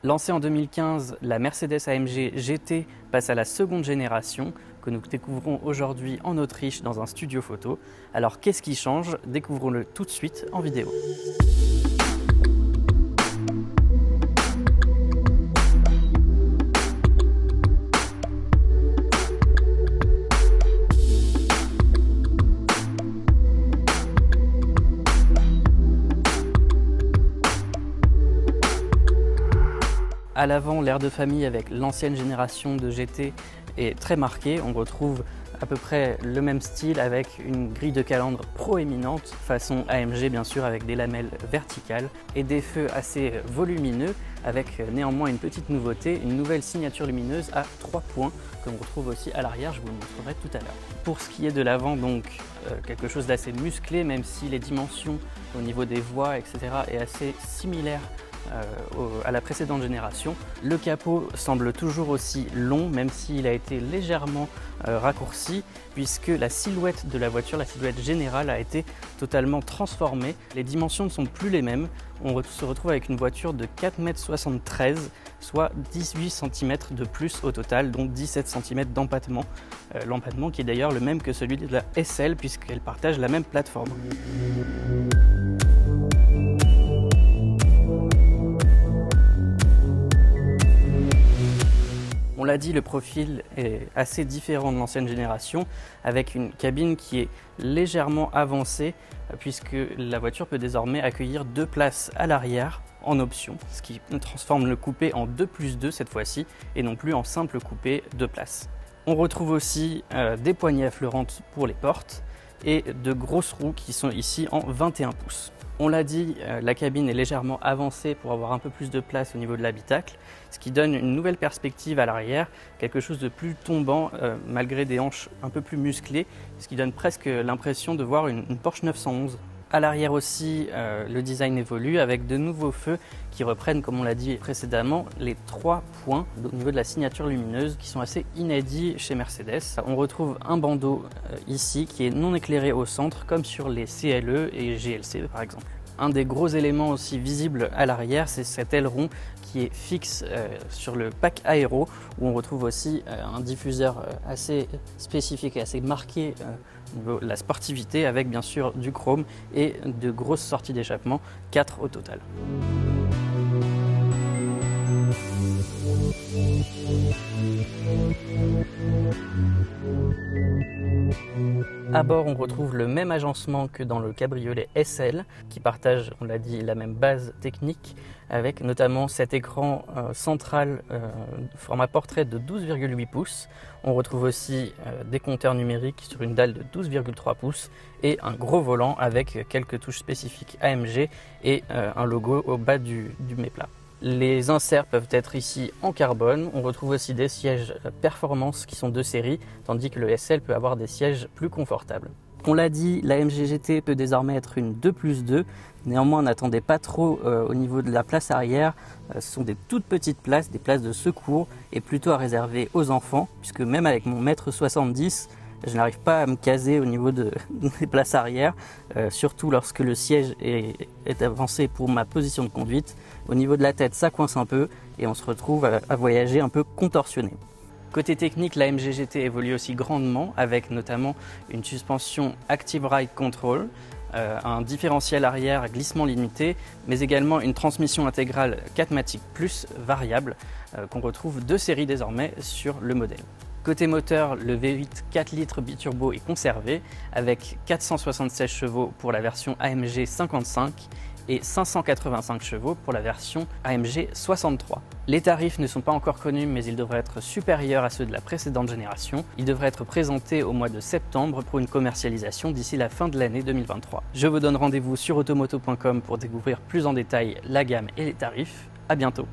Lancée en 2015, la Mercedes AMG GT passe à la seconde génération que nous découvrons aujourd'hui en Autriche dans un studio photo. Alors qu'est-ce qui change? Découvrons-le tout de suite en vidéo. À l'avant, l'air de famille avec l'ancienne génération de GT est très marqué. On retrouve à peu près le même style avec une grille de calandre proéminente, façon AMG bien sûr, avec des lamelles verticales et des feux assez volumineux, avec néanmoins une petite nouveauté, une nouvelle signature lumineuse à 3 points que l'on retrouve aussi à l'arrière, je vous le montrerai tout à l'heure. Pour ce qui est de l'avant, donc quelque chose d'assez musclé, même si les dimensions au niveau des voies, etc. est assez similaire à la précédente génération. Le capot semble toujours aussi long, même s'il a été légèrement raccourci, puisque la silhouette de la voiture, la silhouette générale, a été totalement transformée. Les dimensions ne sont plus les mêmes. On se retrouve avec une voiture de 4,73 m, soit 18 cm de plus au total, donc 17 cm d'empattement. L'empattement qui est d'ailleurs le même que celui de la SL, puisqu'elle partage la même plateforme. On l'a dit, le profil est assez différent de l'ancienne génération, avec une cabine qui est légèrement avancée, puisque la voiture peut désormais accueillir 2 places à l'arrière en option, ce qui transforme le coupé en 2+2 cette fois-ci, et non plus en simple coupé 2 places. On retrouve aussi des poignées affleurantes pour les portes, et de grosses roues qui sont ici en 21 pouces. On l'a dit, la cabine est légèrement avancée pour avoir un peu plus de place au niveau de l'habitacle, ce qui donne une nouvelle perspective à l'arrière, quelque chose de plus tombant malgré des hanches un peu plus musclées, ce qui donne presque l'impression de voir une Porsche 911. À l'arrière aussi, le design évolue avec de nouveaux feux qui reprennent, comme on l'a dit précédemment, les 3 points au niveau de la signature lumineuse qui sont assez inédits chez Mercedes. On retrouve un bandeau ici qui est non éclairé au centre, comme sur les CLE et GLC par exemple. Un des gros éléments aussi visibles à l'arrière, c'est cet aileron qui est fixe sur le pack aéro, où on retrouve aussi un diffuseur assez spécifique et assez marqué au niveau de la sportivité, avec bien sûr du chrome et de grosses sorties d'échappement, 4 au total. À bord, on retrouve le même agencement que dans le cabriolet SL, qui partage, on l'a dit, la même base technique, avec notamment cet écran central format portrait de 12,8 pouces. On retrouve aussi des compteurs numériques sur une dalle de 12,3 pouces et un gros volant avec quelques touches spécifiques AMG et un logo au bas du méplat. Les inserts peuvent être ici en carbone. On retrouve aussi des sièges performance qui sont de série, tandis que le SL peut avoir des sièges plus confortables. On l'a dit, la AMG GT peut désormais être une 2+2. Néanmoins, n'attendez pas trop au niveau de la place arrière. Ce sont des toutes petites places, des places de secours, et plutôt à réserver aux enfants, puisque même avec mon 1,70 m, je n'arrive pas à me caser au niveau des places arrière, surtout lorsque le siège est avancé pour ma position de conduite. Au niveau de la tête, ça coince un peu et on se retrouve à voyager un peu contorsionné. Côté technique, la AMG GT évolue aussi grandement, avec notamment une suspension Active Ride Control, un différentiel arrière à glissement limité, mais également une transmission intégrale 4MATIC Plus variable qu'on retrouve de série désormais sur le modèle. Côté moteur, le V8 4 litres biturbo est conservé avec 476 chevaux pour la version AMG 55 et 585 chevaux pour la version AMG 63. Les tarifs ne sont pas encore connus, mais ils devraient être supérieurs à ceux de la précédente génération. Ils devraient être présentés au mois de septembre pour une commercialisation d'ici la fin de l'année 2023. Je vous donne rendez-vous sur automoto.com pour découvrir plus en détail la gamme et les tarifs. À bientôt.